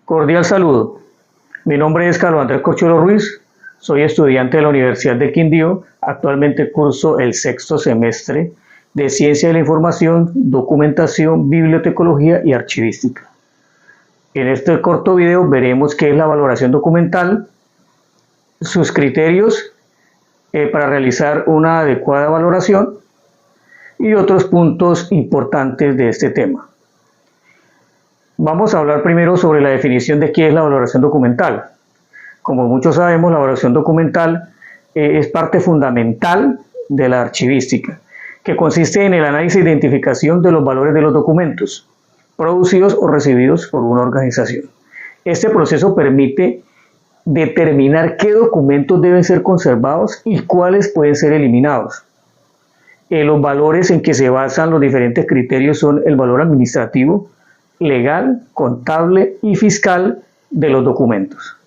Cordial saludo. Mi nombre es Carlos Andrés Corchuelo Ruiz. Soy estudiante de la Universidad del Quindío. Actualmente curso el sexto semestre de Ciencia de la Información, Documentación, Bibliotecología y Archivística. En este corto video veremos qué es la valoración documental, sus criterios para realizar una adecuada valoración y otros puntos importantes de este tema. Vamos a hablar primero sobre la definición de qué es la valoración documental. Como muchos sabemos, la valoración documental es parte fundamental de la archivística, que consiste en el análisis e identificación de los valores de los documentos, producidos o recibidos por una organización. Este proceso permite determinar qué documentos deben ser conservados y cuáles pueden ser eliminados. Los valores en que se basan los diferentes criterios son el valor administrativo, legal, contable y fiscal de los documentos.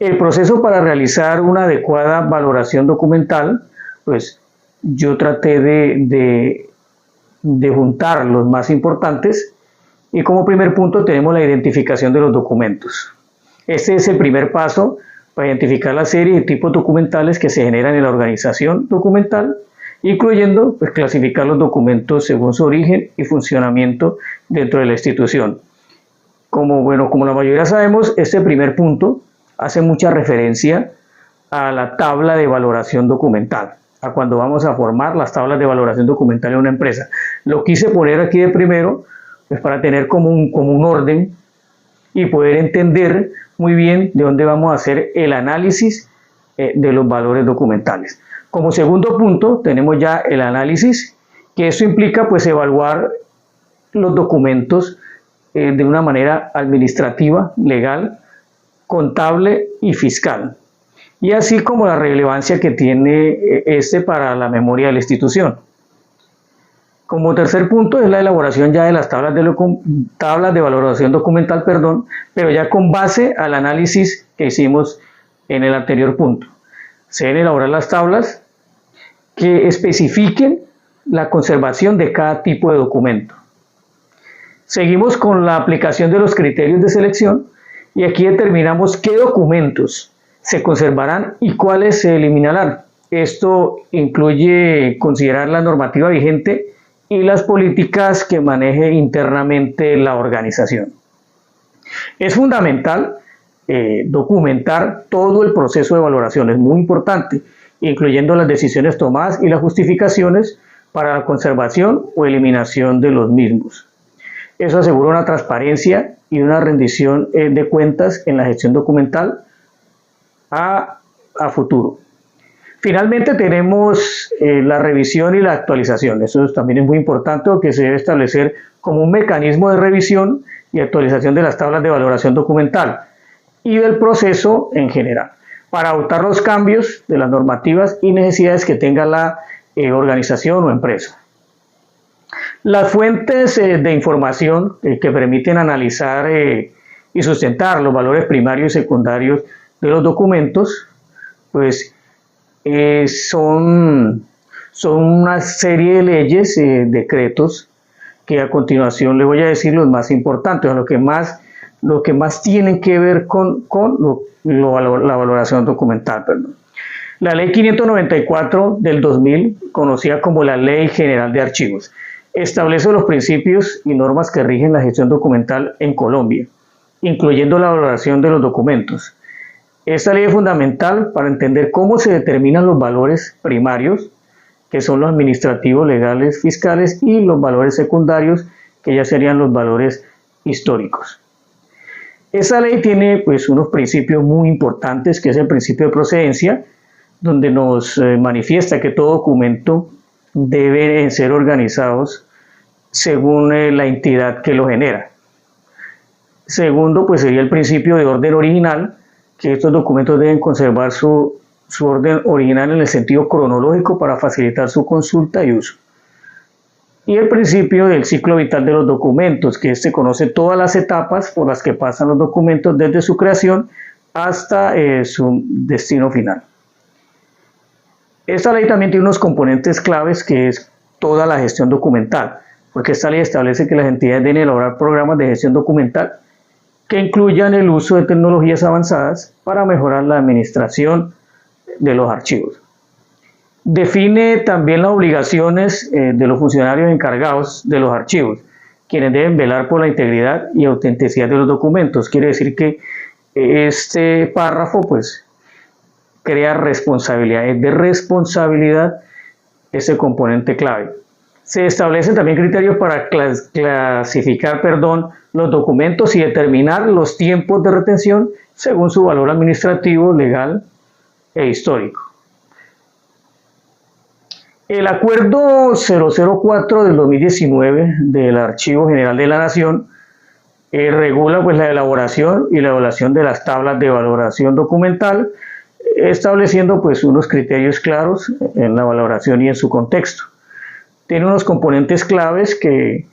El proceso para realizar una adecuada valoración documental, pues yo traté de juntar los más importantes y como primer punto tenemos la identificación de los documentos. Este es el primer paso para identificar la serie de tipos documentales que se generan en la organización documental, incluyendo clasificar los documentos según su origen y funcionamiento dentro de la institución. Como la mayoría sabemos, este primer punto hace mucha referencia a la tabla de valoración documental, a cuando vamos a formar las tablas de valoración documental en una empresa. Lo quise poner aquí de primero, pues para tener como un orden y poder entender muy bien de dónde vamos a hacer el análisis de los valores documentales. Como segundo punto tenemos ya el análisis, que eso implica pues evaluar los documentos de una manera administrativa, legal, contable y fiscal, y así como la relevancia que tiene para la memoria de la institución. Como tercer punto es la elaboración ya de las tablas de valoración documental, pero ya con base al análisis que hicimos en el anterior punto. Se deben elaborar las tablas que especifiquen la conservación de cada tipo de documento. Seguimos con la aplicación de los criterios de selección y aquí determinamos qué documentos se conservarán y cuáles se eliminarán. Esto incluye considerar la normativa vigente y las políticas que maneje internamente la organización. Es fundamental documentar todo el proceso de valoración, es muy importante, incluyendo las decisiones tomadas y las justificaciones para la conservación o eliminación de los mismos. Eso asegura una transparencia y una rendición de cuentas en la gestión documental a futuro. Finalmente tenemos la revisión y la actualización. Eso también es muy importante porque se debe establecer como un mecanismo de revisión y actualización de las tablas de valoración documental y del proceso en general, para adoptar los cambios de las normativas y necesidades que tenga la organización o empresa. Las fuentes de información que permiten analizar y sustentar los valores primarios y secundarios de los documentos, pues son una serie de leyes, decretos, que a continuación les voy a decir los más importantes, lo que más tienen que ver con la valoración documental. La Ley 594 del 2000, conocida como la Ley General de Archivos, establece los principios y normas que rigen la gestión documental en Colombia, incluyendo la valoración de los documentos. Esta ley es fundamental para entender cómo se determinan los valores primarios, que son los administrativos, legales, fiscales, y los valores secundarios, que ya serían los valores históricos. Esta ley tiene pues unos principios muy importantes, que es el principio de procedencia, donde nos manifiesta que todo documento debe ser organizados según la entidad que lo genera. Segundo, pues sería el principio de orden original, que estos documentos deben conservar su orden original en el sentido cronológico para facilitar su consulta y uso. Y el principio del ciclo vital de los documentos, que conoce todas las etapas por las que pasan los documentos desde su creación hasta su destino final. Esta ley también tiene unos componentes claves, que es toda la gestión documental, porque esta ley establece que las entidades deben elaborar programas de gestión documental que incluyan el uso de tecnologías avanzadas para mejorar la administración de los archivos. Define también las obligaciones de los funcionarios encargados de los archivos, quienes deben velar por la integridad y autenticidad de los documentos. Quiere decir que este párrafo pues crea responsabilidades de responsabilidad, ese componente clave. Se establecen también criterios para clasificar los documentos y determinar los tiempos de retención según su valor administrativo, legal e histórico. El Acuerdo 004 del 2019 del Archivo General de la Nación regula pues, la elaboración y la evaluación de las tablas de valoración documental, estableciendo pues, unos criterios claros en la valoración y en su contexto. Tiene unos componentes claves que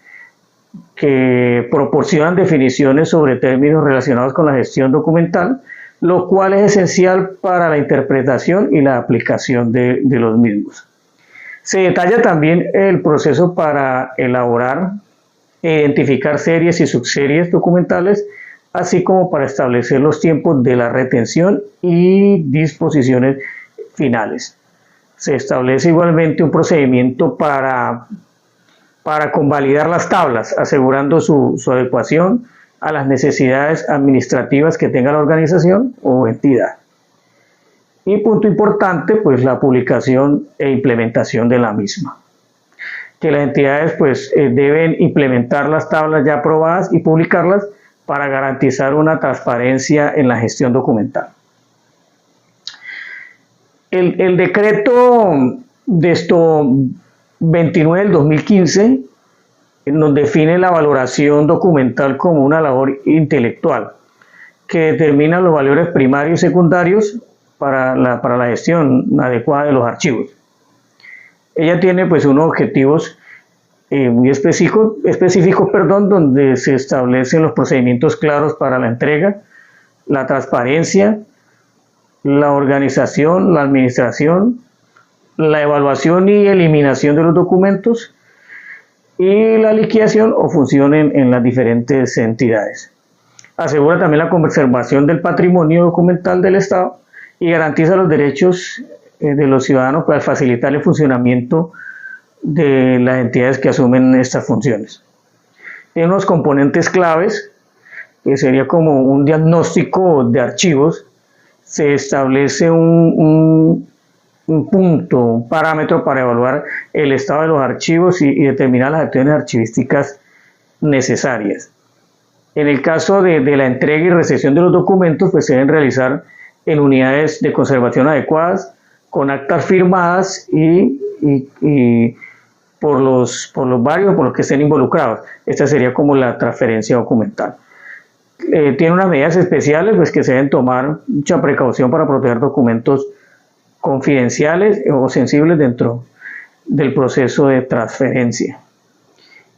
proporcionan definiciones sobre términos relacionados con la gestión documental, lo cual es esencial para la interpretación y la aplicación de los mismos. Se detalla también el proceso para elaborar e identificar series y subseries documentales, así como para establecer los tiempos de la retención y disposiciones finales. Se establece igualmente un procedimiento para convalidar las tablas, asegurando su adecuación a las necesidades administrativas que tenga la organización o entidad. Y punto importante, pues la publicación e implementación de la misma. Que las entidades pues deben implementar las tablas ya aprobadas y publicarlas para garantizar una transparencia en la gestión documental. El decreto de 29 del 2015 nos define la valoración documental como una labor intelectual que determina los valores primarios y secundarios para la gestión adecuada de los archivos. Ella tiene pues unos objetivos muy específicos, donde se establecen los procedimientos claros para la entrega, la transparencia, la organización, la administración, la evaluación y eliminación de los documentos y la liquidación o función en las diferentes entidades. Asegura también la conservación del patrimonio documental del Estado y garantiza los derechos de los ciudadanos para facilitar el funcionamiento de las entidades que asumen estas funciones. Tiene unos componentes claves, que sería como un diagnóstico de archivos. Se establece un punto, un parámetro para evaluar el estado de los archivos y determinar las acciones archivísticas necesarias. En el caso de la entrega y recepción de los documentos, pues se deben realizar en unidades de conservación adecuadas, con actas firmadas y por los varios, por los que estén involucrados. Esta sería como la transferencia documental. Tiene unas medidas especiales pues, que se deben tomar mucha precaución para proteger documentos confidenciales o sensibles dentro del proceso de transferencia.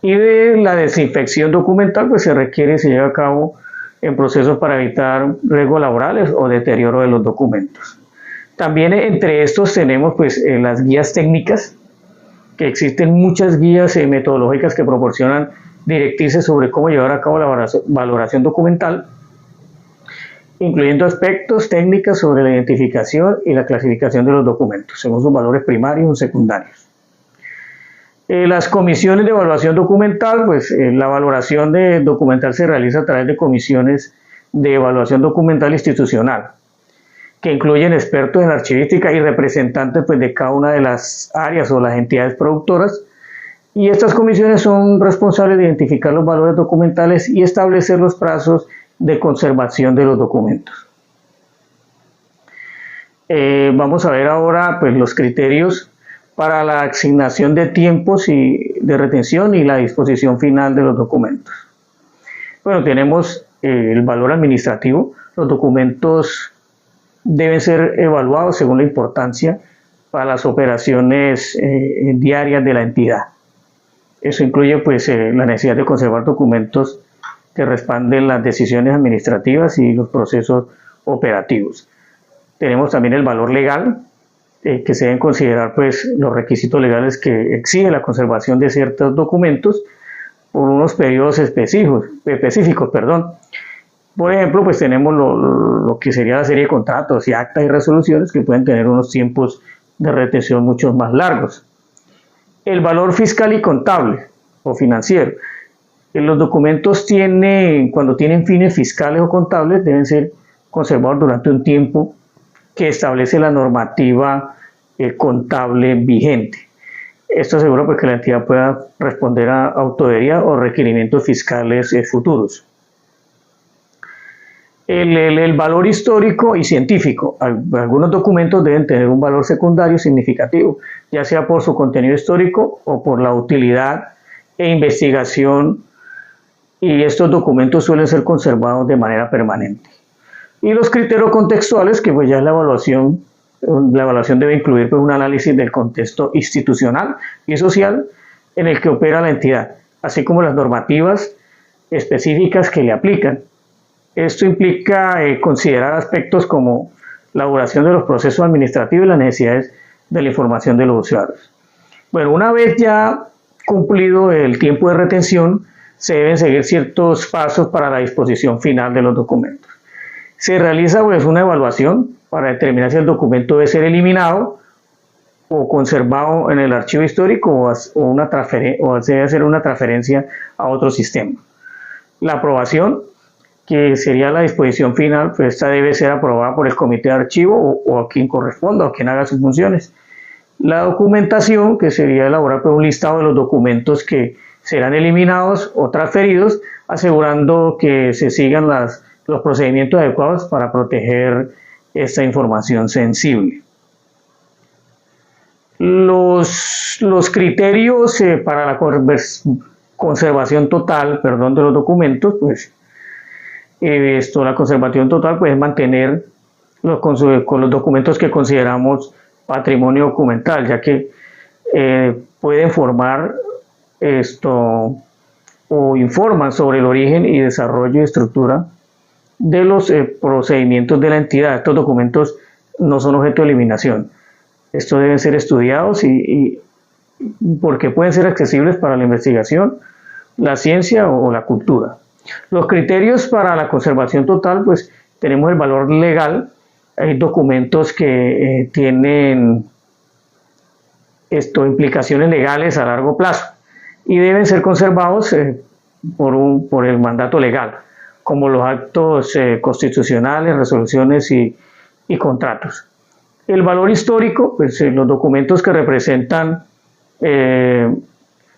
Y de la desinfección documental pues se requiere y se lleva a cabo en procesos para evitar riesgos laborales o deterioro de los documentos. También entre estos tenemos pues las guías técnicas, que existen muchas guías metodológicas que proporcionan directrices sobre cómo llevar a cabo la valoración documental, incluyendo aspectos técnicas sobre la identificación y la clasificación de los documentos, según sus valores primarios o secundarios. Las comisiones de evaluación documental, pues la valoración de documental se realiza a través de comisiones de evaluación documental institucional, que incluyen expertos en archivística y representantes pues, de cada una de las áreas o las entidades productoras, y estas comisiones son responsables de identificar los valores documentales y establecer los plazos de conservación de los documentos. Vamos a ver ahora pues, los criterios para la asignación de tiempos y de retención y la disposición final de los documentos. Bueno, tenemos el valor administrativo. Los documentos deben ser evaluados según la importancia para las operaciones diarias de la entidad. Eso incluye pues, la necesidad de conservar documentos que respalden las decisiones administrativas y los procesos operativos. Tenemos también el valor legal, que se deben considerar pues, los requisitos legales que exige la conservación de ciertos documentos por unos periodos específicos, Por ejemplo, pues tenemos lo que sería la serie de contratos y actas y resoluciones que pueden tener unos tiempos de retención mucho más largos. El valor fiscal y contable o financiero. Los documentos cuando tienen fines fiscales o contables, deben ser conservados durante un tiempo que establece la normativa contable vigente. Esto asegura pues, que la entidad pueda responder a autodebería o requerimientos fiscales futuros. El valor histórico y científico. Algunos documentos deben tener un valor secundario significativo, ya sea por su contenido histórico o por la utilidad e investigación, y estos documentos suelen ser conservados de manera permanente. Y los criterios contextuales, que pues ya es la evaluación debe incluir pues, un análisis del contexto institucional y social en el que opera la entidad, así como las normativas específicas que le aplican. Esto implica considerar aspectos como la duración de los procesos administrativos y las necesidades de la información de los usuarios. Bueno, una vez ya cumplido el tiempo de retención, se deben seguir ciertos pasos para la disposición final de los documentos. Se realiza pues, una evaluación para determinar si el documento debe ser eliminado o conservado en el archivo histórico o debe hacer una transferencia a otro sistema. La aprobación, que sería la disposición final, pues esta debe ser aprobada por el comité de archivo o a quien corresponda o quien haga sus funciones. La documentación, que sería elaborar pues, un listado de los documentos que serán eliminados o transferidos, asegurando que se sigan los procedimientos adecuados para proteger esta información sensible. Los criterios para la conservación total, de los documentos, pues la conservación total puede mantener con los documentos que consideramos patrimonio documental, ya que pueden formar o informan sobre el origen y desarrollo y estructura de los procedimientos de la entidad. Estos documentos no son objeto de eliminación. Estos deben ser estudiados porque pueden ser accesibles para la investigación, la ciencia o la cultura. Los criterios para la conservación total, pues tenemos el valor legal. Hay documentos que tienen implicaciones legales a largo plazo y deben ser conservados por el mandato legal, como los actos constitucionales, resoluciones y contratos. El valor histórico, pues los documentos que representan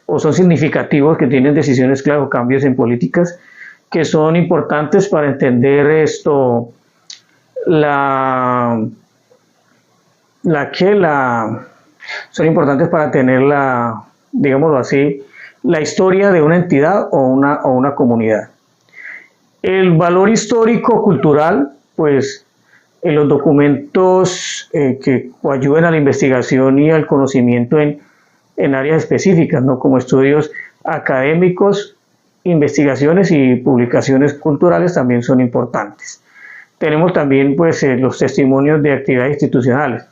o son significativos, que tienen decisiones claras o cambios en políticas que son importantes para entender son importantes para tener digámoslo así, la historia de una entidad o una comunidad. El valor histórico cultural, pues en los documentos que ayuden a la investigación y al conocimiento en áreas específicas, ¿no? Como estudios académicos, investigaciones y publicaciones culturales también son importantes. Tenemos también pues, los testimonios de actividades institucionales,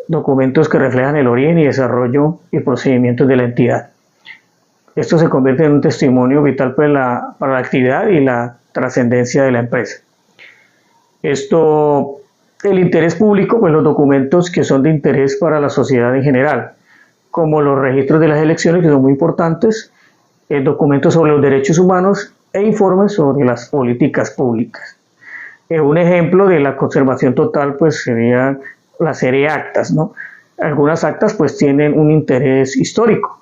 documentos que reflejan el origen y desarrollo y procedimientos de la entidad. Esto se convierte en un testimonio vital para la actividad y la trascendencia de la empresa. El interés público, pues los documentos que son de interés para la sociedad en general, como los registros de las elecciones, que son muy importantes, documentos sobre los derechos humanos e informes sobre las políticas públicas. Un ejemplo de la conservación total pues sería la serie de actas, ¿no? Algunas actas pues tienen un interés histórico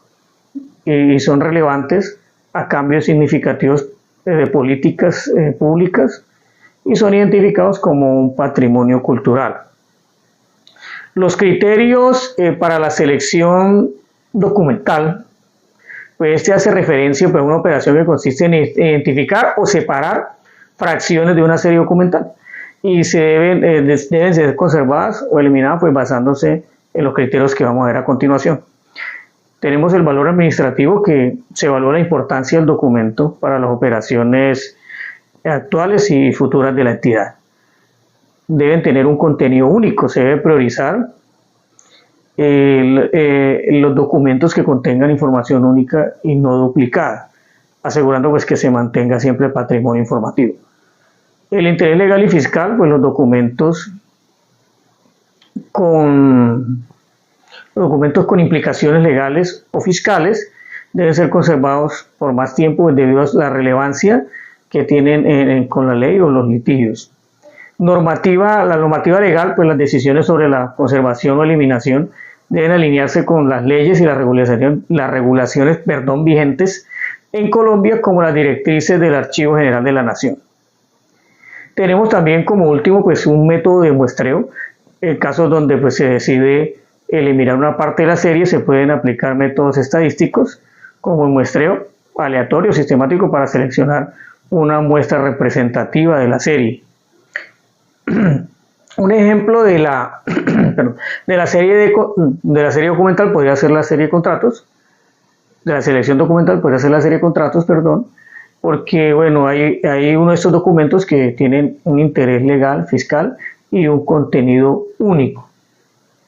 y son relevantes a cambios significativos de políticas públicas y son identificados como un patrimonio cultural. Los criterios para la selección documental, pues hace referencia pues, a una operación que consiste en identificar o separar fracciones de una serie documental y deben ser conservadas o eliminadas pues, basándose en los criterios que vamos a ver a continuación. Tenemos el valor administrativo, que se evalúa la importancia del documento para las operaciones actuales y futuras de la entidad. Deben tener un contenido único, se debe priorizar los documentos que contengan información única y no duplicada, asegurando pues, que se mantenga siempre el patrimonio informativo. El interés legal y fiscal, pues los documentos con implicaciones legales o fiscales deben ser conservados por más tiempo debido a la relevancia que tienen con la ley o los litigios. La normativa legal, pues las decisiones sobre la conservación o eliminación deben alinearse con las leyes y las regulaciones vigentes en Colombia, como las directrices del Archivo General de la Nación. Tenemos también como último pues un método de muestreo. En casos donde pues, se decide eliminar una parte de la serie, se pueden aplicar métodos estadísticos como el muestreo aleatorio o sistemático para seleccionar una muestra representativa de la serie. Un ejemplo de la serie documental podría ser la serie de contratos, de la selección documental podría ser la serie de contratos, porque bueno, hay uno de estos documentos que tienen un interés legal, fiscal y un contenido único,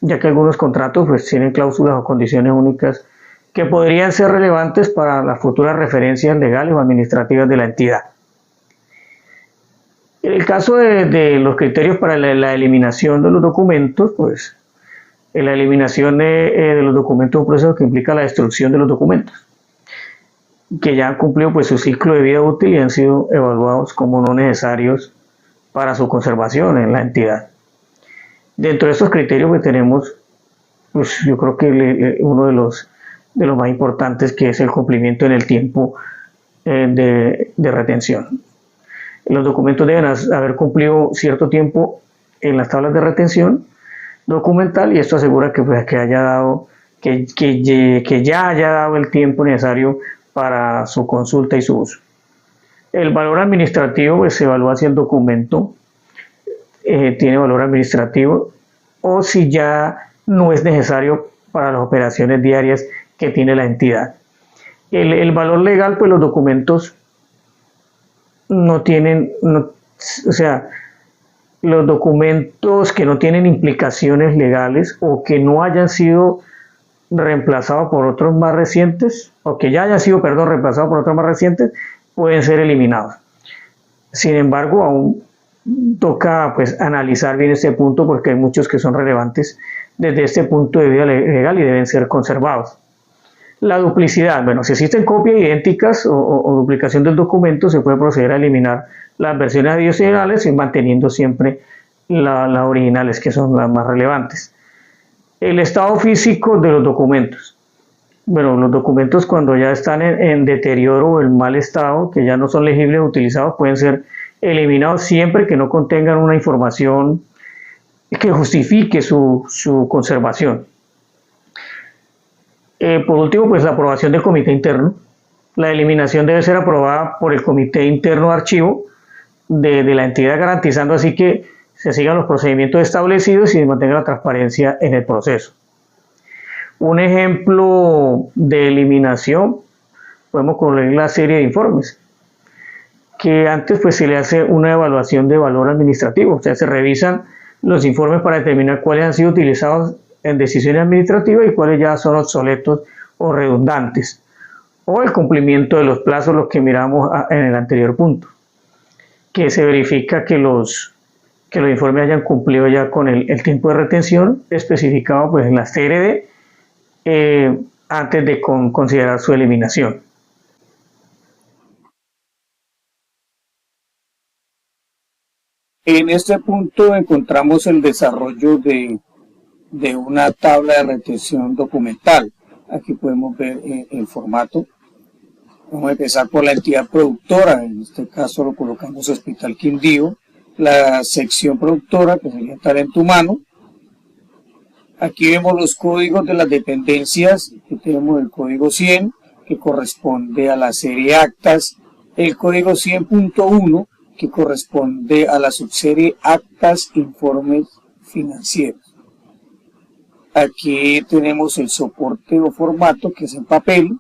ya que algunos contratos pues tienen cláusulas o condiciones únicas que podrían ser relevantes para las futuras referencias legales o administrativas de la entidad. En el caso de los criterios para la eliminación de los documentos, pues la eliminación de los documentos es un proceso que implica la destrucción de los documentos, que ya han cumplido pues su ciclo de vida útil y han sido evaluados como no necesarios para su conservación en la entidad. Dentro de estos criterios que tenemos, pues yo creo que uno de los más importantes, que es el cumplimiento en el tiempo de retención. Los documentos deben haber cumplido cierto tiempo en las tablas de retención documental, y esto asegura que, pues, que ya haya dado el tiempo necesario para su consulta y su uso. El valor administrativo pues, se evalúa si el documento tiene valor administrativo o si ya no es necesario para las operaciones diarias que tiene la entidad. El valor legal, pues los documentos no tienen, los documentos que no tienen implicaciones legales o que no hayan sido reemplazados por otros más recientes, o que ya hayan sido, reemplazados por otros más recientes, pueden ser eliminados. Sin embargo, aún toca pues analizar bien este punto, porque hay muchos que son relevantes desde este punto de vista legal y deben ser conservados. La duplicidad, bueno, si existen copias idénticas o duplicación del documento, se puede proceder a eliminar las versiones adicionales y manteniendo siempre las originales, que son las más relevantes. El estado físico de los documentos. Bueno, los documentos cuando ya están en deterioro o en mal estado, que ya no son legibles o utilizados, pueden ser eliminados siempre que no contengan una información que justifique su conservación. Por último, pues la aprobación del comité interno. La eliminación debe ser aprobada por el comité interno de archivo de la entidad, garantizando así que se sigan los procedimientos establecidos y se mantenga la transparencia en el proceso. Un ejemplo de eliminación, podemos poner la serie de informes, que antes pues se le hace una evaluación de valor administrativo, o sea, se revisan los informes para determinar cuáles han sido utilizados en decisiones administrativas y cuáles ya son obsoletos o redundantes, o el cumplimiento de los plazos, los que miramos en el anterior punto, que se verifica que los informes hayan cumplido ya con el tiempo de retención especificado pues en la CRD antes de considerar su eliminación. En este punto encontramos el desarrollo de una tabla de retención documental. Aquí podemos ver el formato. Vamos a empezar por la entidad productora, en este caso lo colocamos Hospital Quindío, la sección productora, que sería Talento Humano. Aquí vemos los códigos de las dependencias. Aquí tenemos el código 100, que corresponde a la serie actas, el código 100.1, que corresponde a la subserie actas informes financieros. Aquí tenemos el soporte o formato, que es en papel,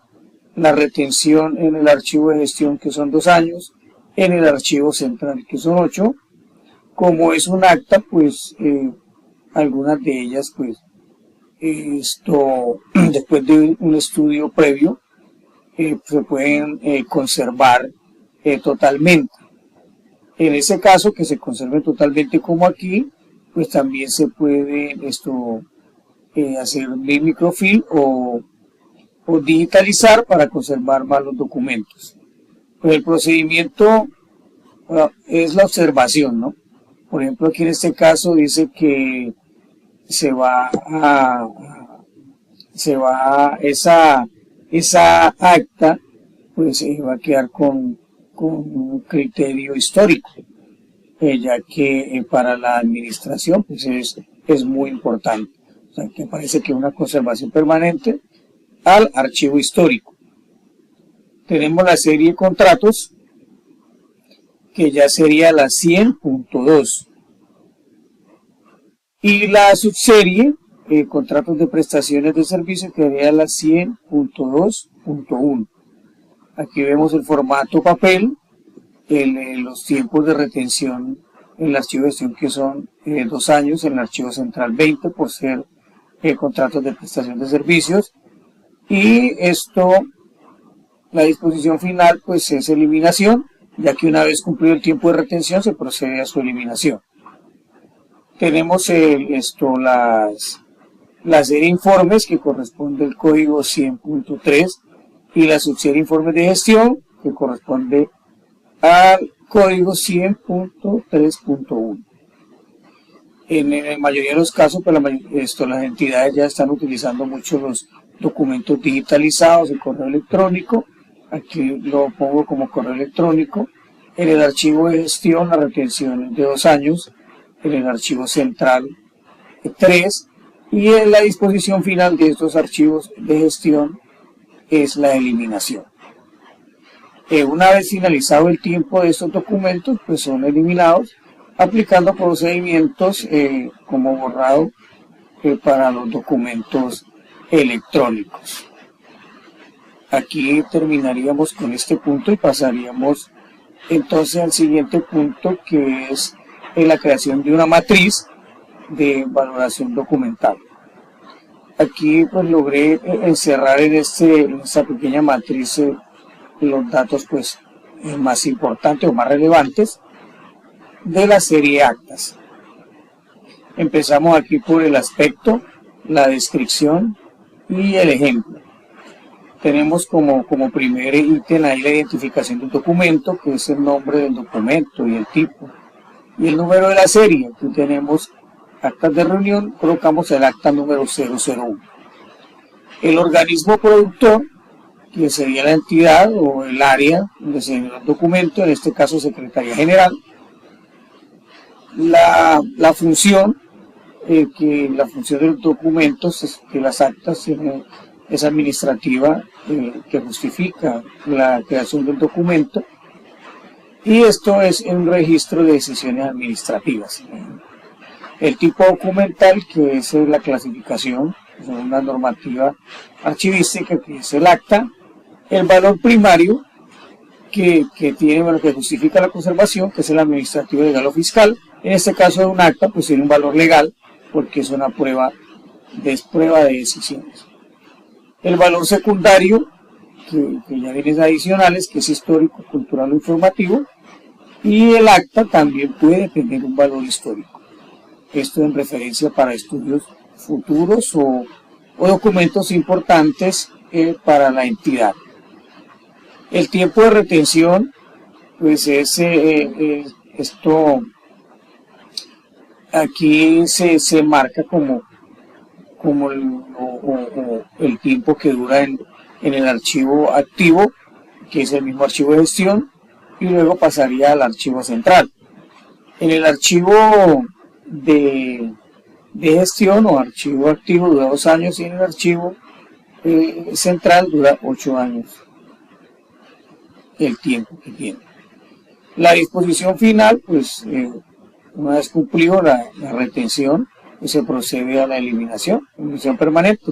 la retención en el archivo de gestión, que son 2 años, en el archivo central, que son 8. Como es un acta, pues algunas de ellas, pues después de un estudio previo, se pueden conservar totalmente. En ese caso, que se conserven totalmente como aquí, pues también se puede hacer microfilm o digitalizar para conservar más los documentos. Pues el procedimiento es la observación, ¿no? Por ejemplo, aquí en este caso dice que esa acta, pues se va a quedar con un criterio histórico, ya que para la administración pues es muy importante. O sea, que parece que una conservación permanente al archivo histórico. Tenemos la serie de contratos, que ya sería la 100.2. Y la subserie, contratos de prestaciones de servicio, que sería la 100.2.1. Aquí vemos el formato papel, los tiempos de retención en el archivo de gestión, que son 2 años, en el archivo central 20 por ser contratos de prestación de servicios. Y la disposición final pues es eliminación, ya que una vez cumplido el tiempo de retención se procede a su eliminación. Tenemos la serie de informes, que corresponde al código 100.3, y la subserie de informes de gestión, que corresponde al código 100.3.1. En la mayoría de los casos, pues las entidades ya están utilizando mucho los documentos digitalizados, el correo electrónico. Aquí lo pongo como correo electrónico. En el archivo de gestión, la retención es de 2 años. En el archivo central, 3. Y en la disposición final de estos archivos de gestión es la eliminación. Una vez finalizado el tiempo de estos documentos, pues son eliminados aplicando procedimientos como borrado para los documentos electrónicos. Aquí terminaríamos con este punto y pasaríamos entonces al siguiente punto, que es la creación de una matriz de valoración documental. Aquí pues logré encerrar en esta pequeña matriz los datos pues más importantes o más relevantes de la serie de actas. Empezamos aquí por el aspecto, la descripción y el ejemplo. Tenemos como primer ítem ahí la identificación del documento, que es el nombre del documento y el tipo, y el número de la serie. Aquí tenemos actas de reunión, colocamos el acta número 001. El organismo productor, que sería la entidad o el área donde se generó el documento, en este caso Secretaría General. La función, la función de los documentos, que las actas es administrativa, que justifica la creación del documento, y esto es un registro de decisiones administrativas. El tipo documental, que es la clasificación, es una normativa archivística, que es el acta. El valor primario, que justifica la conservación, que es el administrativo, legal o fiscal. En este caso de un acta, pues tiene un valor legal, porque es una prueba de decisiones. El valor secundario, que ya vienen adicionales, que es histórico, cultural o informativo. Y el acta también puede tener un valor histórico. Esto en referencia para estudios futuros o documentos importantes para la entidad. El tiempo de retención, pues aquí se marca como el tiempo que dura en el archivo activo, que es el mismo archivo de gestión, y luego pasaría al archivo central. En el archivo de gestión o archivo activo dura 2 años, y en el archivo central dura 8 años el tiempo que tiene. La disposición final, pues una vez cumplido la retención, pues se procede a la eliminación permanente.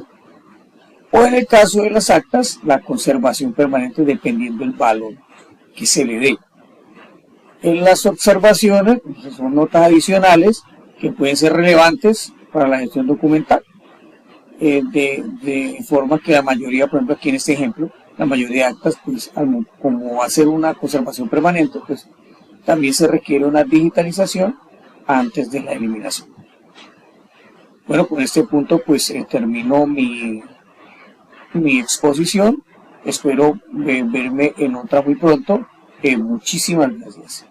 O en el caso de las actas, la conservación permanente, dependiendo del valor que se le dé. En las observaciones, pues, son notas adicionales que pueden ser relevantes para la gestión documental, de forma que la mayoría, por ejemplo aquí en este ejemplo, la mayoría de actas, pues como va a ser una conservación permanente, pues también se requiere una digitalización antes de la eliminación. Bueno, con este punto pues termino mi exposición. Espero verme en otra muy pronto. Muchísimas gracias.